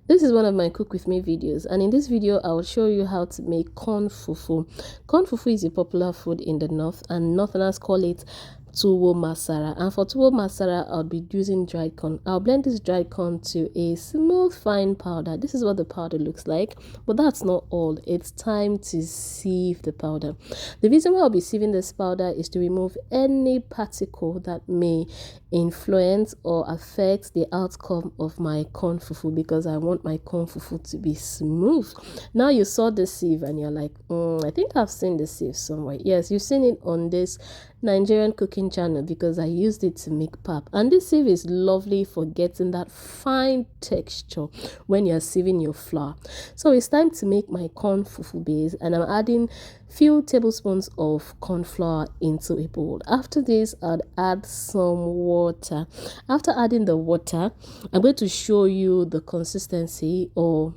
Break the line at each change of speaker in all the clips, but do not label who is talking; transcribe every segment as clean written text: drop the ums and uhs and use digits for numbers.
This is one of my cook with me videos, and in this video I will show you how to make corn fufu. Corn fufu is a popular food in the north, and northerners call it Tuwo Mascara. And for Tuwo Mascara, I'll be using dried corn. I'll blend this dried corn to a smooth fine powder. This is what the powder looks like, but that's not all. It's time to sieve the powder. The reason why I'll be sieving this powder is to remove any particle that may influence or affect the outcome of my corn fufu, because I want my corn fufu to be smooth. Now you saw the sieve and you're like, I think I've seen the sieve somewhere. Yes, you've seen it on this Nigerian cooking channel, because I used it to make pap. And this sieve is lovely for getting that fine texture when you're sieving your flour. So it's time to make my corn fufu base, and I'm adding few tablespoons of corn flour into a bowl. After this, I'll add some water. After adding the water, I'm going to show you the consistency or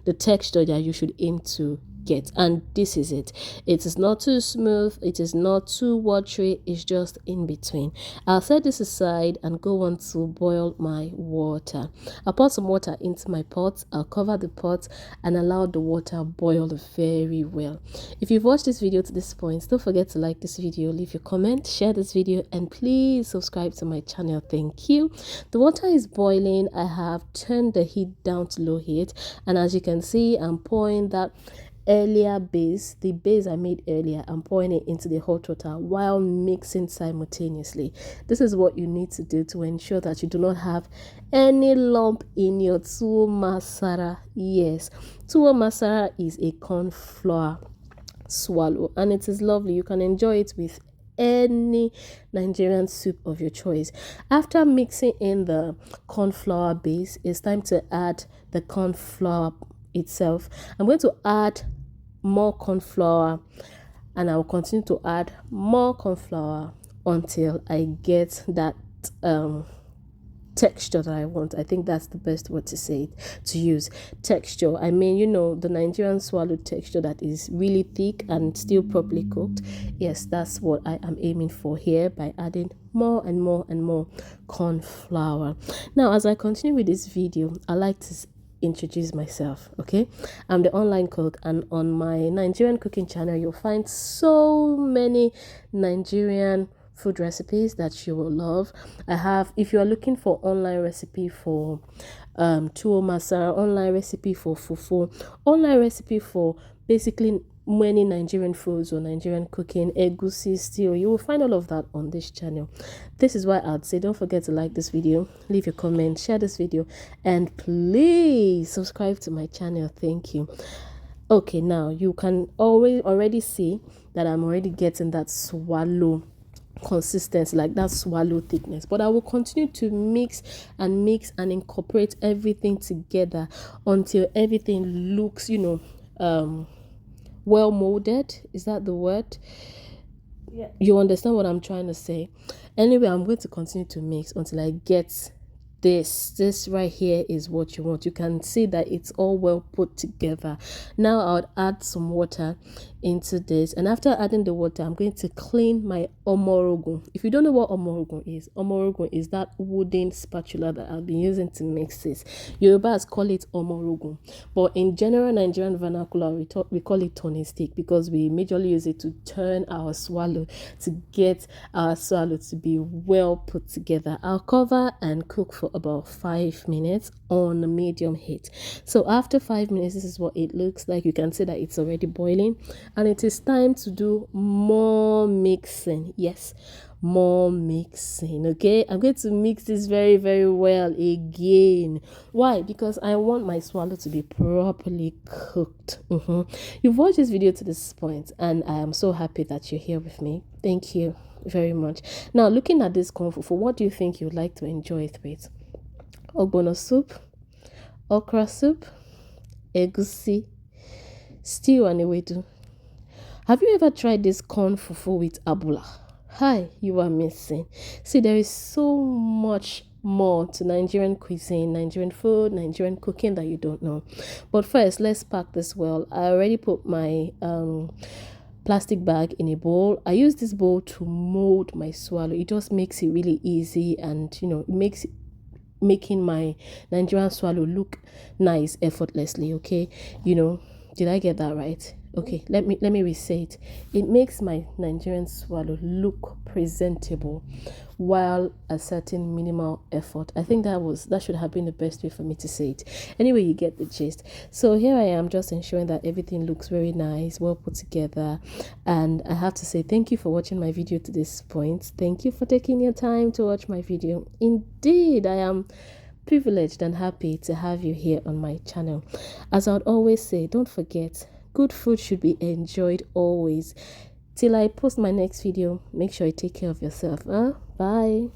the texture that you should aim to get, and this is it. It is not too smooth, it is not too watery, it's just in between. I'll set this aside and go on to boil my water. I'll pour some water into my pot. I'll cover the pot and allow the water boil very well. If you've watched this video to this point, don't forget to like this video, leave your comment, share this video, and please subscribe to my channel. Thank you. The water is boiling. I have turned the heat down to low heat, and as you can see, I'm pouring that earlier base, the base I made earlier, I'm pouring it into the hot water while mixing simultaneously. This is what you need to do to ensure that you do not have any lump in your Tuwo Mascara. Yes, Tuwo Mascara is a corn flour swallow, and it is lovely. You can enjoy it with any Nigerian soup of your choice. After mixing in the corn flour base, it's time to add the corn flour itself. I'm going to add more corn flour, and I will continue to add more corn flour until I get that texture that I want. I think that's the best word to say it, to use texture. I mean, you know, the Nigerian swallow texture that is really thick and still properly cooked. Yes, that's what I am aiming for here by adding more and more and more corn flour. Now, as I continue with this video, I like to introduce myself. Okay, I'm the online cook, and on my Nigerian cooking channel you'll find so many Nigerian food recipes that you will love. I have, if you are looking for online recipe for Tuwo Mascara, online recipe for fufu, online recipe for basically many Nigerian foods or Nigerian cooking, egusi, stew, you will find all of that on this channel. This is why I'd say don't forget to like this video, leave your comment, share this video, and please subscribe to my channel. Thank you. Okay, now you can already see that I'm already getting that swallow consistency, like that swallow thickness, but I will continue to mix and incorporate everything together until everything looks, you know, well molded. Is that the word? Yeah, you understand what I'm trying to say. Anyway, I'm going to continue to mix until I get this right here is what you want. You can see that it's all well put together. Now I'll add some water into this, and after adding the water, I'm going to clean my omorogun. If you don't know what omorogun is that wooden spatula that I'll be using to mix this. Yorubas call it omorogun, but in general Nigerian vernacular we call it turning stick, because we majorly use it to turn our swallow, to get our swallow to be well put together. I'll cover and cook for about 5 minutes on a medium heat. So after 5 minutes, this is what it looks like. You can see that it's already boiling, and it is time to do more mixing. Yes, more mixing. Okay, I'm going to mix this very well again. Why? Because I want my swallow to be properly cooked. You've watched this video to this point, and I am so happy that you're here with me. Thank you very much. Now, looking at this corn fufu, what do you think you'd like to enjoy it with? Ogbono soup, okra soup, egusi, stew, and ewedu. Have you ever tried this corn fufu with abula? Hi, you are missing. See, there is so much more to Nigerian cuisine, Nigerian food, Nigerian cooking that you don't know. But first, let's pack this well. I already put my plastic bag in a bowl. I use this bowl to mold my swallow. It just makes it really easy, and you know, it makes making my Nigerian swallow look nice effortlessly. Okay, did I get that right? Okay, let me re-say it. It makes my Nigerian swallow look presentable while asserting minimal effort. I think that should have been the best way for me to say it. Anyway, you get the gist. So here I am, just ensuring that everything looks very nice, well put together. And I have to say thank you for watching my video to this point. Thank you for taking your time to watch my video. Indeed, I am privileged and happy to have you here on my channel. As I would always say, don't forget, good food should be enjoyed always. Till I post my next video, make sure you take care of yourself. Bye.